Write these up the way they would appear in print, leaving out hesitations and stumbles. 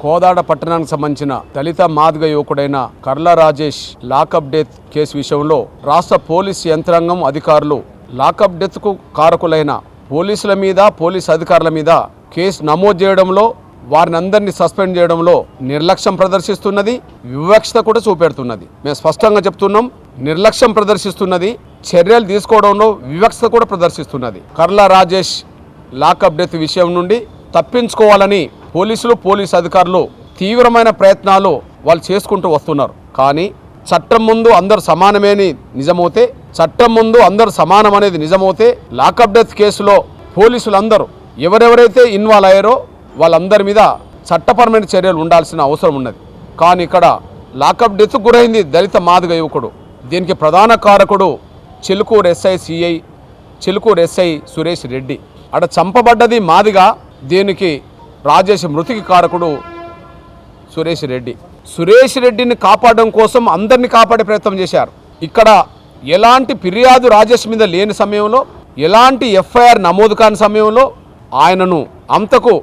కోదాడ పట్టణానికి సంబంధించిన దళిత మాదిగ యువకుడైన కర్ల Rajesh lockup death case విషయంలో రాష్ట్ర పోలీస్ యంత్రాంగం అధికారులు లాకప్ డెత్కు కారకులైన పోలీసుల మీద పోలీస్ అధికారుల మీద కేసు నమోదు చేయడంలో వారిని అందరినీ సస్పెండ్ చేయడంలో నిర్లక్ష్యం ప్రదర్శిస్తున్నది, వివక్షత కూడా చూపెడుతున్నది. మేము స్పష్టంగా చెప్తున్నాం, నిర్లక్ష్యం ప్రదర్శిస్తున్నది, చర్యలు తీసుకోవడంలో వివక్షత కూడా ప్రదర్శిస్తున్నది. కర్ల రాజేష్ లాకప్ డెత్ విషయం నుండి తప్పించుకోవాలని పోలీసు అధికారులు తీవ్రమైన ప్రయత్నాలు వాళ్ళు చేసుకుంటూ వస్తున్నారు. కానీ చట్టం ముందు అందరు సమానమేని నిజమవుతే, చట్టం ముందు అందరు సమానం అనేది నిజమవుతే లాకప్ డెత్ కేసులో పోలీసులందరూ ఎవరెవరైతే ఇన్వాల్వ్ అయ్యారో వాళ్ళందరి మీద చట్టపరమైన చర్యలు ఉండాల్సిన అవసరం ఉన్నది. కానీ ఇక్కడ లాకప్ డెత్ గురైంది దళిత మాదిగ యువకుడు. దీనికి ప్రధాన కారకుడు చిలుకూరు ఎస్ఐ సురేష్ రెడ్డి. అక్కడ చంపబడ్డది మాదిగ, దీనికి రాజేష్ మృతికి కారకుడు సురేష్ రెడ్డిని కాపాడడం కోసం అందరినీ కాపాడే ప్రయత్నం చేశారు. ఇక్కడ ఎలాంటి ఫిర్యాదు రాజేష్ మీద లేని సమయంలో, ఎలాంటి ఎఫ్ఐఆర్ నమోదు కాని సమయంలో ఆయనను అంతకు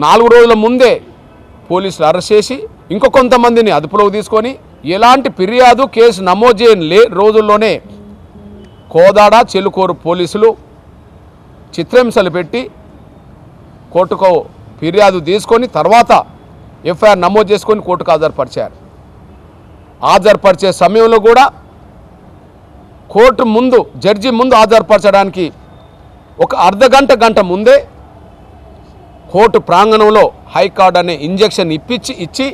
4 రోజుల ముందే పోలీసులు అరెస్ట్ చేసి ఇంకో కొంతమందిని అదుపులోకి తీసుకొని ఎలాంటి ఫిర్యాదు కేసు నమోదు చేయని రోజుల్లోనే కోదాడ చెలుకూరు పోలీసులు చిత్రహింసలు పెట్టి కోర్టుకు ఫిర్యాదు తీసుకొని తర్వాత ఎఫ్ఐఆర్ నమోదు చేసుకొని కోర్టుకు హాజరుపరిచే సమయంలో కూడా కోర్టు ముందు జడ్జి ముందు హాజరుపరచడానికి ఒక గంట ముందే కోర్టు ప్రాంగణంలో హైకార్డ్ అనే ఇంజెక్షన్ ఇచ్చి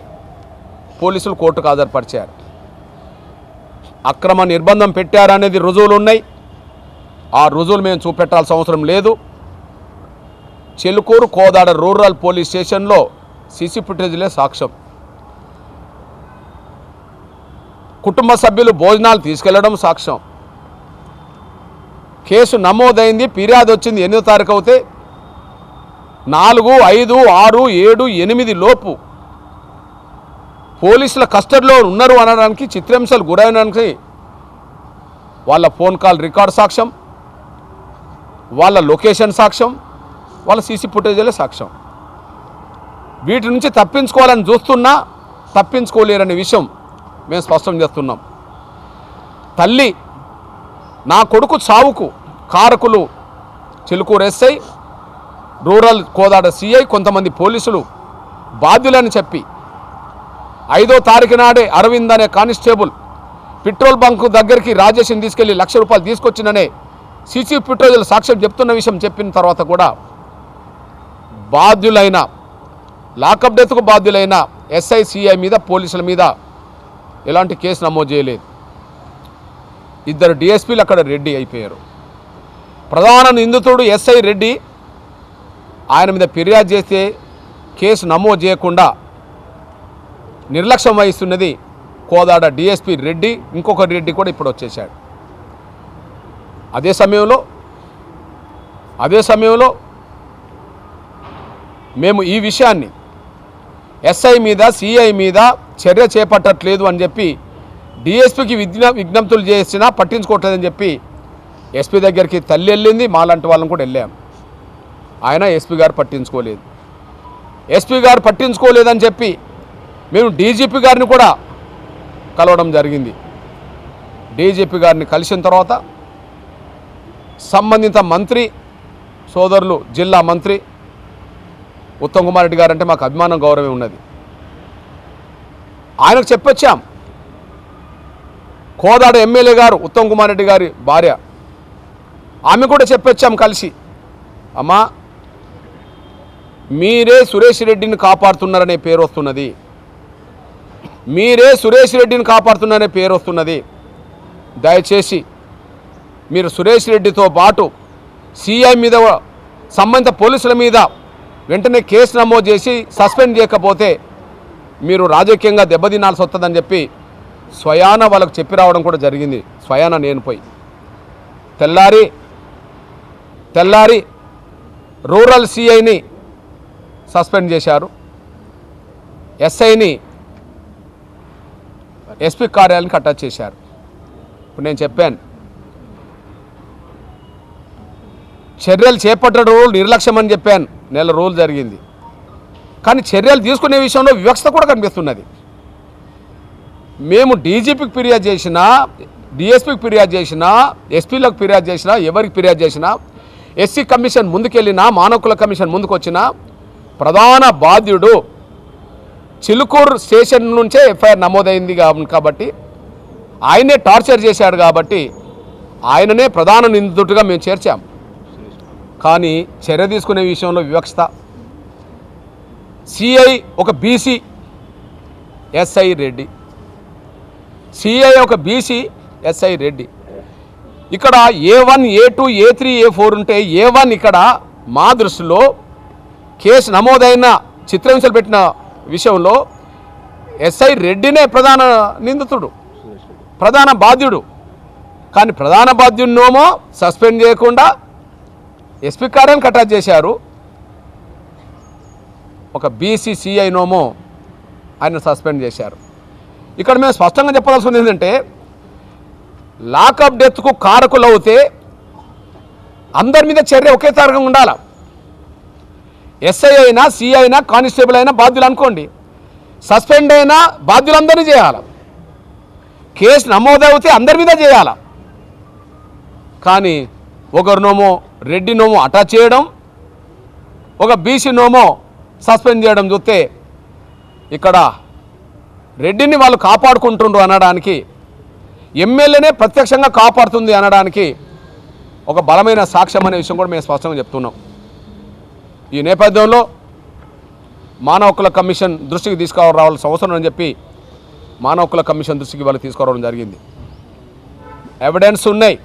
పోలీసులు కోర్టుకు హాజరుపరిచారు. అక్రమ నిర్బంధం పెట్టారనేది రుజువులు ఉన్నాయి. ఆ రుజువులు మేము చూపెట్టాల్సిన అవసరం లేదు. చెలుకూరు కోదాడ రూరల్ పోలీస్ స్టేషన్లో సీసీ ఫుటేజ్లే సాక్ష్యం. కుటుంబ సభ్యులు భోజనాలు తీసుకెళ్లడం సాక్ష్యం. కేసు నమోదైంది, ఫిర్యాదు వచ్చింది 8వ తారీఖు అవుతే 4, 5, 6, 7, 8 లోపు పోలీసుల కస్టడీలో ఉన్నారు అనడానికి, చిత్రహింసలు గురైనడానికి వాళ్ళ ఫోన్ కాల్ రికార్డ్ సాక్ష్యం, వాళ్ళ లొకేషన్ సాక్ష్యం, వాళ్ళ సీసీ ఫుటేజీలే సాక్ష్యం. వీటి నుంచి తప్పించుకోవాలని చూస్తున్నా తప్పించుకోలేరనే విషయం మేము స్పష్టం చేస్తున్నాం. తల్లి, నా కొడుకు చావుకు కారకులు Chilukur SI, rural Kodad CI, కొంతమంది పోలీసులు బాధ్యులని చెప్పి 5వ తారీఖు నాడే అరవింద్ అనే కానిస్టేబుల్ పెట్రోల్ బంకు దగ్గరికి రాజేష్ని తీసుకెళ్లి ₹1,00,000 తీసుకొచ్చిననే సీసీ ఫుటేజీలు సాక్ష్యం చెప్తున్న విషయం చెప్పిన తర్వాత కూడా బాధ్యులైన లాకప్ డెత్కు బాధ్యులైన ఎస్ఐ సిఐ మీద పోలీసుల మీద ఎలాంటి కేసు నమోదు చేయలేదు. 2 డిఎస్పీలు అక్కడ రెడ్డి అయిపోయారు. ప్రధాన నిందితుడు ఎస్ఐ రెడ్డి, ఆయన మీద ఫిర్యాదు చేస్తే కేసు నమోదు చేయకుండా నిర్లక్ష్యం వహిస్తున్నది కోదాడ డిఎస్పీ రెడ్డి. ఇంకొక రెడ్డి కూడా ఇప్పుడు వచ్చేసాడు. అదే సమయంలో మేము ఈ విషయాన్ని ఎస్ఐ మీద సిఐ మీద చర్య చేపట్టట్లేదు అని చెప్పి డిఎస్పీకి విజ్ఞప్తులు చేసినా పట్టించుకోవట్లేదని చెప్పి ఎస్పీ దగ్గరికి తల్లి వెళ్ళింది, మాలాంటి వాళ్ళని కూడా వెళ్ళాం. ఆయన ఎస్పీ గారు పట్టించుకోలేదని చెప్పి మేము డీజీపీ గారిని కూడా కలవడం జరిగింది. డీజీపీ గారిని కలిసిన తర్వాత సంబంధిత మంత్రి సోదరులు, జిల్లా మంత్రి ఉత్తమ్ కుమార్ రెడ్డి గారు అంటే మాకు అభిమానం, గౌరవం ఉన్నది. ఆయనకు చెప్పొచ్చాం. కోదాడ ఎమ్మెల్యే గారు ఉత్తమ్ కుమార్ రెడ్డి గారి భార్య, ఆమె కూడా చెప్పొచ్చాం కలిసి, అమ్మా మీరే సురేష్ రెడ్డిని కాపాడుతున్నారనే పేరు వస్తున్నది. దయచేసి మీరు సురేష్ రెడ్డితో పాటు సిఐ మీద, సంబంధిత పోలీసుల మీద వెంటనే కేసు నమోదు చేసి సస్పెండ్ చేయకపోతే మీరు రాజకీయంగా దెబ్బతినాల్సి వస్తుందని చెప్పి స్వయాన వాళ్ళకు చెప్పి రావడం కూడా జరిగింది. స్వయాన నేను పోయి తెల్లారి రూరల్ సిఐని సస్పెండ్ చేశారు, ఎస్ఐని ఎస్పీ కార్యాలయానికి అటాచ్ చేశారు. ఇప్పుడు నేను చెప్పాను, చర్యలు చేపట్టడం నిర్లక్ష్యం అని చెప్పాను. నెల రోజులు జరిగింది. కానీ చర్యలు తీసుకునే విషయంలో వివక్షత కూడా కనిపిస్తున్నది. మేము డీజీపీకి ఫిర్యాదు చేసినా, డిఎస్పీకి ఫిర్యాదు చేసినా, ఎస్పీలకు ఫిర్యాదు చేసినా, ఎవరికి ఫిర్యాదు చేసినా, ఎస్సీ కమిషన్ ముందుకెళ్ళినా, మానవ హక్కుల కమిషన్ ముందుకు వచ్చినా ప్రధాన బాధ్యుడు చిలుకూరు స్టేషన్ నుంచే ఎఫ్ఐఆర్ నమోదైంది కాబట్టి ఆయనే టార్చర్ చేశాడు కాబట్టి ఆయననే ప్రధాన నిందితుడిగా మేము చేర్చాం. కానీ చర్య తీసుకునే విషయంలో వివక్షత. సిఐ ఒక బీసీ ఎస్ఐ రెడ్డి, సిఐ ఒక బీసీ ఎస్ఐ రెడ్డి. ఇక్కడ A1, A2, A3, A4 ఉంటే A1 ఇక్కడ మా దృష్టిలో కేసు నమోదైన చిత్రహింసలు పెట్టిన విషయంలో ఎస్ఐ రెడ్డినే ప్రధాన నిందితుడు, ప్రధాన బాధ్యుడు. కానీ ప్రధాన బాధ్యుడినోమో సస్పెండ్ చేయకుండా ఎస్పీ కార్యాలయానికి అటాచ్ చేశారు. ఒక బీసీ సిఐనోమో ఆయన సస్పెండ్ చేశారు. ఇక్కడ మేము స్పష్టంగా చెప్పాల్సింది ఏంటంటే లాకప్ డెత్కు కారకులు అవుతే అందరి మీద చర్య ఒకే తరగంగా ఉండాలి. ఎస్ఐ అయినా, సిఐ అయినా, కానిస్టేబుల్ అయినా బాధ్యులు అనుకోండి, సస్పెండ్ అయినా బాధ్యులందరినీ చేయాలి. కేసు నమోదవుతే అందరి మీద చేయాలి. కానీ ఒకరినోమో రెడ్డినోమో అటాచ్ చేయడం, ఒక బీసీనోమో సస్పెండ్ చేయడం చూస్తే ఇక్కడ రెడ్డిని వాళ్ళు కాపాడుకుంటుండ్రు అనడానికి, ఎమ్మెల్యేనే ప్రత్యక్షంగా కాపాడుతుంది అనడానికి ఒక బలమైన సాక్ష్యం అనే విషయం కూడా మేము స్పష్టంగా చెప్తున్నాం. ఈ నేపథ్యంలో మానవ హక్కుల కమిషన్ దృష్టికి తీసుకురావాల్సిన అవసరం అని చెప్పి మానవ హక్కుల కమిషన్ దృష్టికి వాళ్ళు తీసుకురావడం జరిగింది. ఎవిడెన్స్ ఉన్నాయి.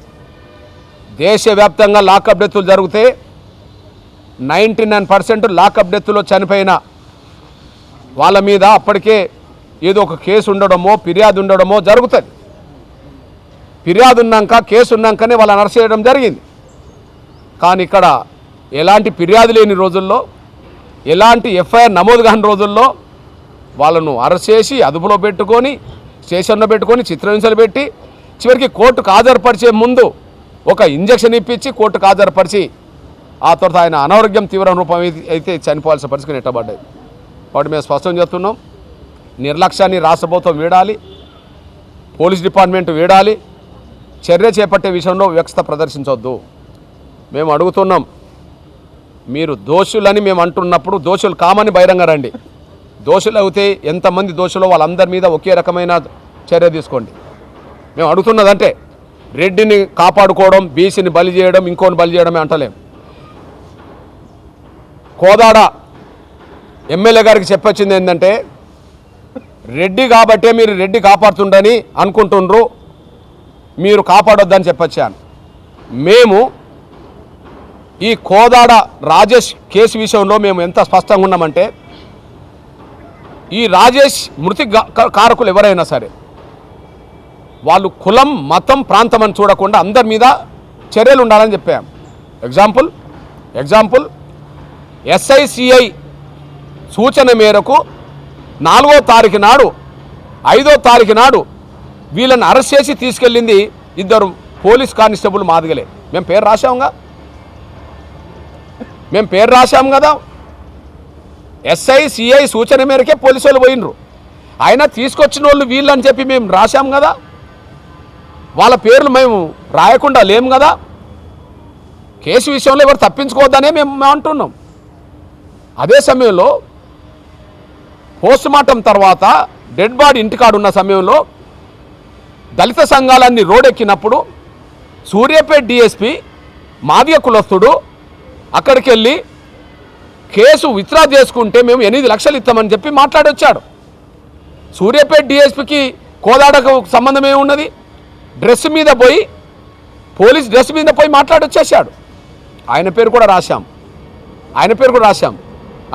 దేశవ్యాప్తంగా లాకప్ డెత్తులు జరిగితే 99% లాకప్ డెత్తులో చనిపోయిన వాళ్ళ మీద అప్పటికే ఏదో ఒక కేసు ఉండడమో, ఫిర్యాదు ఉండడమో జరుగుతుంది. ఫిర్యాదు ఉన్నాక, కేసు ఉన్నాకనే వాళ్ళని అరెస్ట్ చేయడం జరిగింది. కానీ ఇక్కడ ఎలాంటి ఫిర్యాదు లేని రోజుల్లో, ఎలాంటి ఎఫ్ఐఆర్ నమోదు కాని రోజుల్లో వాళ్ళను అరెస్ట్ చేసి అదుపులో పెట్టుకొని, స్టేషన్లో పెట్టుకొని చిత్రహింసలు పెట్టి చివరికి కోర్టుకు హాజరుపరిచే ముందు ఒక ఇంజక్షన్ ఇప్పించి కోర్టుకు హాజరుపరిచి ఆ తర్వాత ఆయన అనారోగ్యం తీవ్ర రూపం అయితే చనిపోవాల్సిన పరిస్థితి నెట్టబడ్డాయి. వాటి మేము స్పష్టం చేస్తున్నాం. నిర్లక్ష్యాన్ని రాష్ట్ర ప్రభుత్వం వీడాలి, పోలీస్ డిపార్ట్మెంట్ వీడాలి. చర్య చేపట్టే విషయంలో వివక్షత ప్రదర్శించవద్దు. మేము అడుగుతున్నాం, మీరు దోషులని మేము అంటున్నప్పుడు దోషులు కామని బహిరంగ రండి. దోషులు అయితే ఎంతమంది దోషులో వాళ్ళందరి మీద ఒకే రకమైన చర్య తీసుకోండి. మేము అడుగుతున్నదంటే రెడ్డిని కాపాడుకోవడం, బీసీని బలి చేయడం, ఇంకోని బలి చేయడమే అంటలేం. కోదాడ ఎమ్మెల్యే గారికి చెప్పొచ్చింది ఏంటంటే రెడ్డి కాబట్టే మీరు రెడ్డి కాపాడుతుండని అనుకుంటుండ్రు, మీరు కాపాడొద్దని చెప్పొచ్చాను. మేము ఈ కోదాడ రాజేష్ కేసు విషయంలో మేము ఎంత స్పష్టంగా ఉన్నామంటే ఈ రాజేష్ మృతి కారకులు ఎవరైనా సరే వాళ్ళు కులం, మతం, ప్రాంతం అని చూడకుండా అందరి మీద చర్యలు ఉండాలని చెప్పాం. ఎగ్జాంపుల్ SICI సూచన మేరకు 4వ తారీఖు నాడు, 5వ తారీఖు నాడు వీళ్ళని అరెస్ట్ చేసి తీసుకెళ్ళింది 2 పోలీస్ కానిస్టేబుల్ మాదిగలే. మేము పేరు రాశాం కదా. SICI సూచన మేరకే పోలీసు వాళ్ళు పోయినరు. అయినా తీసుకొచ్చిన వాళ్ళు వీళ్ళు అని చెప్పి మేము రాశాం కదా. వాళ్ళ పేర్లు మేము రాయకుండా లేము కదా. కేసు విషయంలో ఎవరు తప్పించుకోవద్దనే మేము అంటున్నాం. అదే సమయంలో పోస్టుమార్టం తర్వాత డెడ్ బాడీ ఇంటికాడున్న సమయంలో దళిత సంఘాలన్నీ రోడెక్కినప్పుడు సూర్యాపేట DSP మాదిగ కులస్తుడు అక్కడికి వెళ్ళి కేసు విత్డ్రా చేసుకుంటే మేము 8 లక్షలు ఇస్తామని చెప్పి మాట్లాడొచ్చాడు. సూర్యాపేట DSPకి కోదాడకు సంబంధం ఏమున్నది? డ్రెస్ మీద పోయి, పోలీస్ డ్రెస్ మీద పోయి మాట్లాడొచ్చేసాడు. ఆయన పేరు కూడా రాశాం.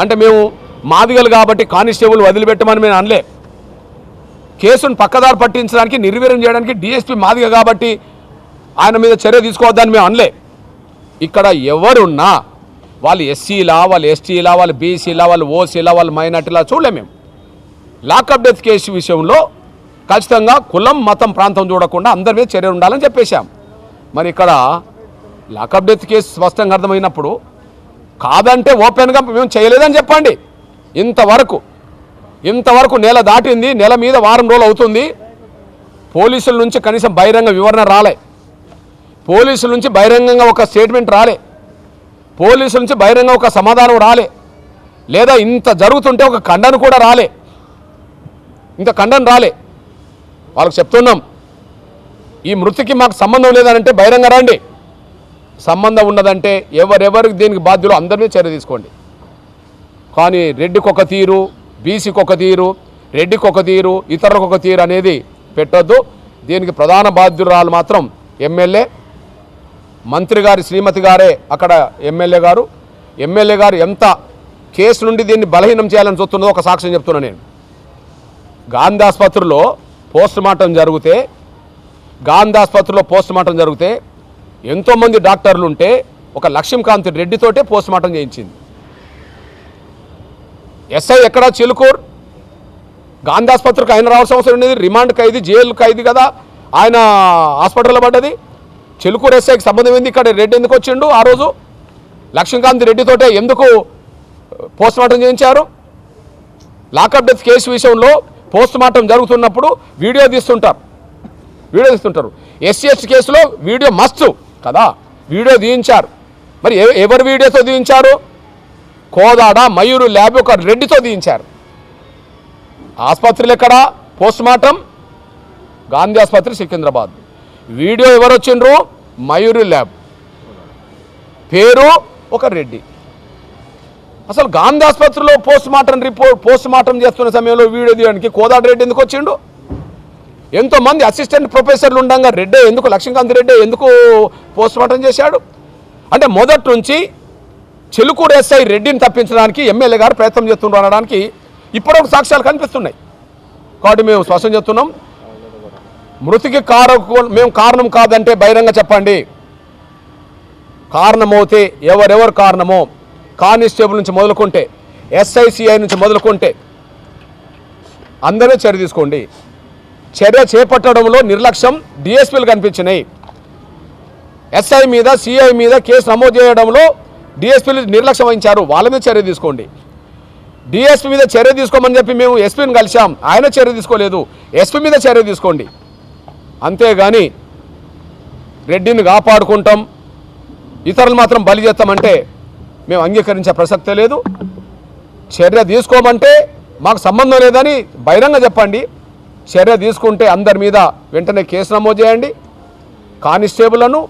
అంటే మేము మాదిగలు కాబట్టి కానిస్టేబుల్ వదిలిపెట్టమని మేము అనలే. కేసును పక్కదారి పట్టించడానికి, నిర్వీర్యం చేయడానికి DSP మాదిగ కాబట్టి ఆయన మీద చర్య తీసుకోవద్దని మేము అనలే. ఇక్కడ ఎవరున్నా వాళ్ళు SCలా, వాళ్ళు STలా, వాళ్ళు BCలా, వాళ్ళు OCలా, వాళ్ళు మైనార్టీలా చూడలే. మేము లాకప్ డెత్ కేసు విషయంలో ఖచ్చితంగా కులం, మతం, ప్రాంతం చూడకుండా అందరి మీద చర్య ఉండాలని చెప్పేశాం. మరి ఇక్కడ లాకప్ డెత్ కేసు స్పష్టంగా అర్థమైనప్పుడు కాదంటే ఓపెన్గా మేము చేయలేదని చెప్పండి. ఇంతవరకు నెల దాటింది, నెల మీద వారం రోజులు అవుతుంది. పోలీసుల నుంచి కనీసం బహిరంగ వివరణ రాలే, పోలీసుల నుంచి బహిరంగంగా ఒక స్టేట్మెంట్ రాలే, పోలీసుల నుంచి బహిరంగ ఒక సమాధానం రాలే, లేదా ఇంత జరుగుతుంటే ఒక ఖండన కూడా రాలే, వాళ్ళకి చెప్తున్నాం, ఈ మృతికి మాకు సంబంధం లేదనంటే బహిరంగ రండి, సంబంధం ఉన్నదంటే ఎవరెవరికి దీనికి బాధ్యులు అందరినీ చర్య తీసుకోండి. కానీ రెడ్డికి ఒక తీరు, బీసీకి ఒక తీరు, రెడ్డికి ఒక తీరు, ఇతరులకు ఒక తీరు అనేది పెట్టొద్దు. దీనికి ప్రధాన బాధ్యురాలు మాత్రం ఎమ్మెల్యే, మంత్రి గారి శ్రీమతి గారే అక్కడ ఎమ్మెల్యే గారు ఎంత కేసు నుండి దీన్ని బలహీనం చేయాలని చూస్తున్నదో ఒక సాక్ష్యం చెప్తున్నా నేను. గాంధీ ఆసుపత్రిలో పోస్ట్ మార్టం జరిగితే ఎంతోమంది డాక్టర్లు ఉంటే ఒక లక్ష్మీకాంత్ రెడ్డితోటే పోస్ట్ మార్టం చేయించింది. ఎస్ఐ ఎక్కడ? చిలుకూరు. గాంధీ ఆసుపత్రికి ఆయన రావాల్సిన అవసరం ఉండేది, రిమాండ్ ఖైదీ, జైలు ఖైదీ కదా ఆయన హాస్పిటల్లో పడ్డది. చిలుకూరు ఎస్ఐకి సంబంధం ఏంది? ఇక్కడ రెడ్డి ఎందుకు వచ్చిండు? ఆ రోజు లక్ష్మీకాంత్ రెడ్డితోటే ఎందుకు పోస్ట్ మార్టం చేయించారు? లాకప్ డెత్ కేసు విషయంలో పోస్ట్ మార్టం జరుగుతున్నప్పుడు వీడియో తీస్తుంటారు. SC/ST కేసులో వీడియో మస్తు కదా, వీడియో తీయించారు. మరి ఎవరి వీడియోతో తీయించారు? కోదాడ మయూరు ల్యాబ్ ఒక రెడ్డితో తీయించారు. ఆసుపత్రులు ఎక్కడ? పోస్ట్ మార్టం గాంధీ ఆసుపత్రి సికింద్రాబాద్. వీడియో ఎవరు వచ్చిండ్రు? మయూరు ల్యాబ్, పేరు ఒక రెడ్డి. అసలు గాంధీ ఆసుపత్రిలో పోస్ట్ మార్టం చేస్తున్న సమయంలో వీడియో తీయడానికి కోదాడ రెడ్డి ఎందుకు వచ్చిండు? ఎంతోమంది అసిస్టెంట్ ప్రొఫెసర్లు ఉండగా రెడ్డి ఎందుకు, లక్ష్మీకాంత్ రెడ్డి ఎందుకు పోస్ట్ మార్టం చేశాడు? అంటే మొదటి నుంచి చిలుకూరు ఎస్ఐ రెడ్డిని తప్పించడానికి ఎమ్మెల్యే గారు ప్రయత్నం చేస్తున్నారు అనడానికి ఇప్పటివరకు సాక్ష్యాలు కనిపిస్తున్నాయి. కాబట్టి మేము స్పష్టం చేస్తున్నాం, మృతికి మేము కారణం కాదంటే బహిరంగ చెప్పండి. కారణమవుతే ఎవరెవరు కారణమో, కానిస్టేబుల్ నుంచి మొదలుకుంటే, SICI నుంచి మొదలుకుంటే అందరూ చర్య తీసుకోండి. చర్య చేపట్టడంలో నిర్లక్ష్యం DSPలు కనిపించినాయి. SI మీద CI మీద కేసు నమోదు చేయడంలో DSPలు నిర్లక్ష్యం వహించారు, వాళ్ళ మీద చర్య తీసుకోండి. DSP మీద చర్య తీసుకోమని చెప్పి మేము SPని కలిసాం, ఆయన చర్య తీసుకోలేదు, SP మీద చర్య తీసుకోండి. అంతేగాని రెడ్డిని కాపాడుకుంటాం, ఇతరులు మాత్రం బలి చేస్తామంటే మేము అంగీకరించే ప్రసక్తే లేదు. చర్య తీసుకోమంటే మాకు సంబంధం లేదని బహిరంగ చెప్పండి. చర్య తీసుకుంటే అందరి మీద వెంటనే కేసు నమోదు చేయండి. కానిస్టేబుల్లను,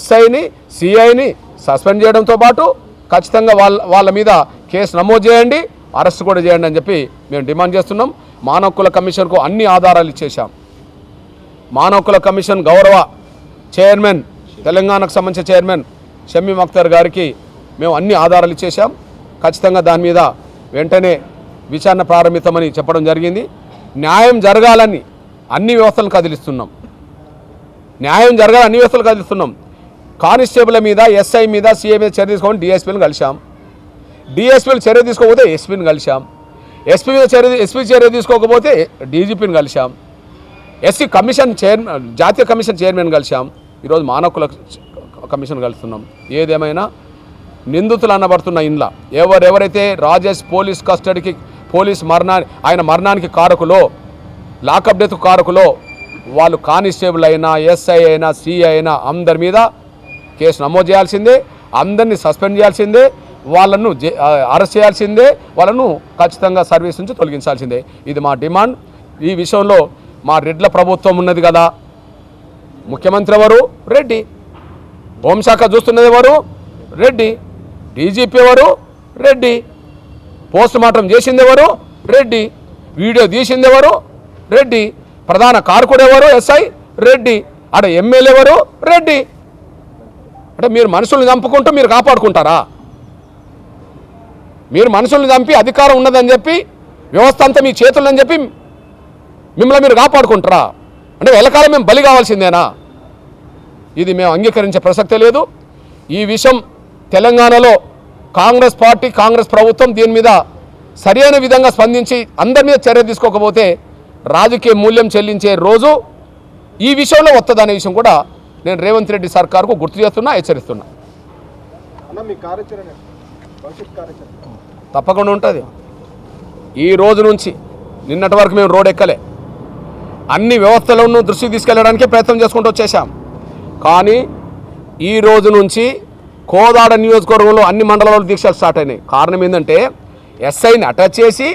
SIని, CIని సస్పెండ్ చేయడంతో పాటు ఖచ్చితంగా వాళ్ళ మీద కేసు నమోదు చేయండి, అరెస్ట్ కూడా చేయండి అని చెప్పి మేము డిమాండ్ చేస్తున్నాం. మానవ హక్కుల కమిషన్కు అన్ని ఆధారాలు ఇచ్చేసాం. మానవ హక్కుల కమిషన్ గౌరవ చైర్మన్, తెలంగాణకు సంబంధించిన చైర్మన్ షమీం అఖ్తర్ గారికి మేము అన్ని ఆధారాలు ఇచ్చేసాం. ఖచ్చితంగా దాని మీద వెంటనే విచారణ ప్రారంభిస్తామని చెప్పడం జరిగింది. న్యాయం జరగాలని అన్ని వ్యవస్థలను కదిలిస్తున్నాం. కానిస్టేబుల్ మీద, SI మీద, CI మీద చర్య తీసుకోమని DSPని కలిసాం. DSPలు చర్య తీసుకోకపోతే SPని కలిసాం. SP చర్య తీసుకోకపోతే DGPని కలిసాం. SC కమిషన్ చైర్మన్, జాతీయ కమిషన్ చైర్మన్ కలిసాం. ఈరోజు మానవ హక్కుల కమిషన్ కలుస్తున్నాం. ఏదేమైనా నిందితులు అనబడుతున్న ఇండ్ల ఎవరైతే రాజేష్ పోలీస్ కస్టడీకి, ఆయన మరణానికి కారకులో, లాకప్ డెత్ కారకులో, వాళ్ళు కానిస్టేబుల్ అయినా, SI అయినా, CI అయినా అందరి మీద కేసు నమోదు చేయాల్సిందే, అందరినీ సస్పెండ్ చేయాల్సిందే, వాళ్ళను అరెస్ట్ చేయాల్సిందే, వాళ్ళను ఖచ్చితంగా సర్వీస్ నుంచి తొలగించాల్సిందే. ఇది మా డిమాండ్. ఈ విషయంలో మా రెడ్ల ప్రభుత్వం ఉన్నది కదా, ముఖ్యమంత్రి ఎవరు? రెడ్డి. హోంశాఖ చూస్తున్నది ఎవరు? రెడ్డి. DGP ఎవరు? రెడ్డి. పోస్ట్ మార్టం చేసింది ఎవరు? రెడ్డి. వీడియో తీసింది ఎవరు? రెడ్డి. ప్రధాన కారకుడు ఎవరు? SI రెడ్డి. అక్కడ ఎమ్మెల్యే ఎవరు? రెడ్డి. అంటే మీరు మనుషుల్ని చంపుకుంటూ మీరు కాపాడుకుంటారా? మీరు మనుషుల్ని చంపి అధికారం ఉన్నదని చెప్పి, వ్యవస్థ అంతా మీ చేతులని చెప్పి మిమ్మల్ని మీరు కాపాడుకుంటారా? అంటే ఎల్లకాలం మేము బలి కావాల్సిందేనా? ఇది మేము అంగీకరించే ప్రసక్తే లేదు. ఈ విషయం తెలంగాణలో కాంగ్రెస్ పార్టీ, కాంగ్రెస్ ప్రభుత్వం దీని మీద సరైన విధంగా స్పందించి అందరి మీద చర్య తీసుకోకపోతే రాజకీయ మూల్యం చెల్లించే రోజు ఈ విషయంలో వస్తుందనే విషయం కూడా నేను రేవంత్ రెడ్డి సర్కార్కు గుర్తు చేస్తున్నా, హెచ్చరిస్తున్నా. తప్పకుండా ఉంటుంది. ఈ రోజు నుంచి నిన్నటి వరకు మేము రోడ్ ఎక్కలే, అన్ని వ్యవస్థలను దృష్టికి తీసుకెళ్లడానికే ప్రయత్నం చేసుకుంటూ వచ్చేసాం. కానీ ఈ రోజు నుంచి కోదాడ నియోజకవర్గంలో అన్ని మండలాల్లో దీక్షలు స్టార్ట్ అయినాయి. కారణం ఏంటంటే ఎస్ఐని అటాచ్ చేసి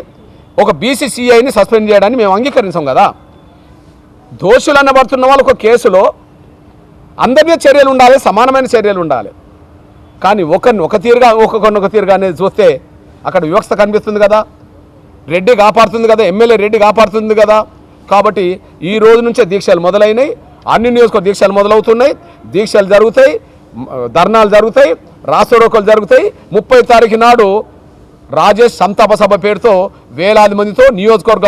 ఒక బీసీసీఐని సస్పెండ్ చేయడాన్ని మేము అంగీకరించాం కదా. దోషులు అనబడుతున్న వాళ్ళు ఒక కేసులో అందరి మీద చర్యలు ఉండాలి, సమానమైన చర్యలు ఉండాలి. కానీ ఒకరిని ఒక తీరుగా అనేది చూస్తే అక్కడ వివక్ష కనిపిస్తుంది కదా. రెడ్డి కాపాడుతుంది కదా, ఎమ్మెల్యే రెడ్డి కాపాడుతుంది కదా. కాబట్టి ఈ రోజు నుంచే దీక్షలు మొదలైనాయి, అన్ని నియోజకవర్గ దీక్షలు మొదలవుతున్నాయి, దీక్షలు జరుగుతాయి, ధర్నాలు జరుగుతాయి, రాస్తారోకోలు జరుగుతాయి. 30 తారీఖు నాడు రాజేష్ సంతాప సభ పేరుతో వేలాది మందితో నియోజకవర్గ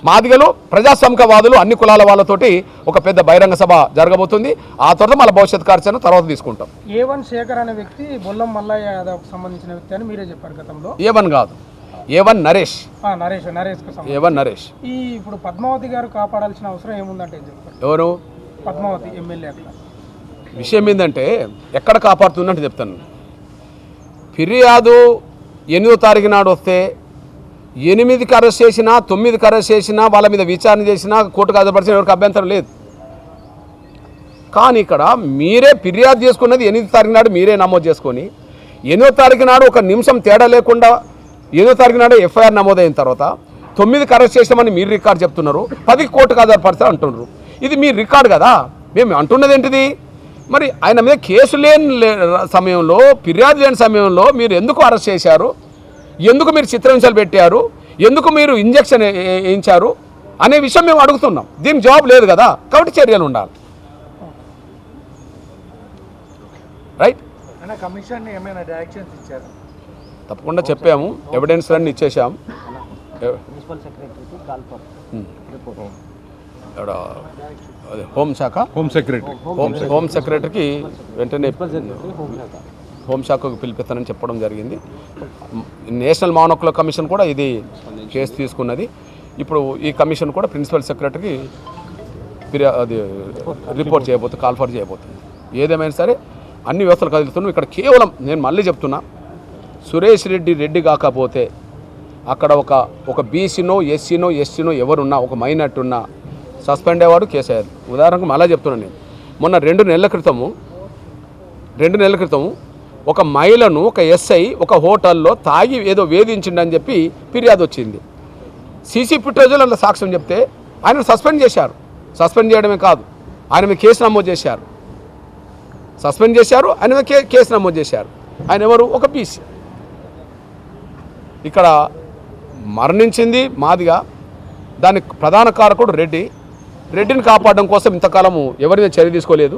మాదిగలు ప్రజాస్వామికవాదులు అన్ని కులాల వాళ్ళతోటి ఒక పెద్ద బహిరంగ సభ జరగబోతుంది. ఆ తర్వాత మళ్ళీ భవిష్యత్ కార్యాచరణ తర్వాత తీసుకుంటాం. A1 శేఖర్ అనే వ్యక్తి బొల్లం మల్లయ్య యాదవ్కి సంబంధించిన వ్యక్తి అని మీరే చెప్పారు గతంలో. A1 కాదు, A1 నరేష్. A1 నరేష్. ఇప్పుడు పద్మావతి గారు కాపాడాల్సిన అవసరం ఏముందంటే చెప్తారు. ఎవరు? పద్మావతి ఎమ్మెల్యే. విషయం ఏంటంటే ఎక్కడ కాపాడుతుందంటే చెప్తాను. ఫిర్యాదు 8వ తారీఖు నాడు వస్తే 8కి అరెస్ట్ చేసినా 9కి అరెస్ట్ చేసినా వాళ్ళ మీద విచారణ చేసినా కోర్టుకు హాజరుపరిచిన ఎవరికి అభ్యంతరం లేదు. కానీ ఇక్కడ మీరే ఫిర్యాదు చేసుకున్నది 8వ తారీఖు నాడు మీరే నమోదు చేసుకొని 8వ తారీఖు నాడు ఒక నిమిషం తేడా లేకుండా 8వ తారీఖు నాడు ఎఫ్ఐఆర్ నమోదైన తర్వాత 9కి అరెస్ట్ చేసామని మీరు రికార్డు చెప్తున్నారు, 10కి కోర్టుకు హాజరుపరిచారు అంటున్నారు. ఇది మీ రికార్డు కదా. మేము అంటున్నది ఏంటిది? మరి ఆయన మీద కేసు లేని సమయంలో, ఫిర్యాదు లేని సమయంలో మీరు ఎందుకు అరెస్ట్ చేశారు, ఎందుకు మీరు చిత్రహింసలు పెట్టారు, ఎందుకు మీరు ఇంజక్షన్ వేయించారు అనే విషయం మేము అడుగుతున్నాం. దీనికి జవాబు లేదు కదా. కాబట్టి చర్యలు ఉండాలి. రైట్. కమిషన్ ఏమైనా డైరెక్షన్స్ ఇచ్చారు? తప్పకుండా చెప్పాము, ఎవిడెన్స్ అన్ని ఇచ్చేసాం. అదే హోమ్ సెక్రటరీకి వెంటనే హోంశాఖకు పిలిపిస్తానని చెప్పడం జరిగింది. నేషనల్ మానవ హక్కుల కమిషన్ కూడా ఇది కేసు తీసుకున్నది. ఇప్పుడు ఈ కమిషన్ కూడా ప్రిన్సిపల్ సెక్రటరీకి అది రిపోర్ట్ చేయబోతుంది, కాల్ఫర్ చేయబోతుంది. ఏదేమైనా సరే అన్ని వ్యవస్థలు కదులుతున్నాం. ఇక్కడ కేవలం నేను మళ్ళీ చెప్తున్నా, సురేష్ రెడ్డి కాకపోతే అక్కడ ఒక బీసీనో ఎస్సీనో ఎస్టీనో ఎవరున్నా, ఒక మైనార్టీ ఉన్నా సస్పెండ్ అయ్యేవాడు, కేసు అయ్యారు. ఉదాహరణకు మళ్ళీ చెప్తున్నాను నేను, మొన్న 2 నెలల క్రితము ఒక మహిళను ఒక ఎస్ఐ ఒక హోటల్లో తాగి ఏదో వేధించిండని చెప్పి ఫిర్యాదు వచ్చింది. సీసీ ఫుటేజ్లో అలా సాక్ష్యం చెప్తే ఆయన సస్పెండ్ చేశారు. సస్పెండ్ చేయడమే కాదు, ఆయన మీద కేసు నమోదు చేశారు. ఆయన మీద కేసు నమోదు చేశారు. ఆయన ఎవరు? ఒక బీసీ. ఇక్కడ మరణించింది మాదిగా, దానికి ప్రధాన కారకుడు రెడ్డిని కాపాడడం కోసం ఇంతకాలము ఎవరి మీద చర్య తీసుకోలేదు.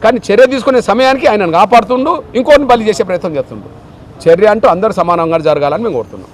కానీ చర్య తీసుకునే సమయానికి ఆయనను కాపాడుతుండు, ఇంకోటిని బలి చేసే ప్రయత్నం చేస్తుండు. చర్య అంటూ అందరూ సమానంగా జరగాలని మేము కోరుతున్నాం.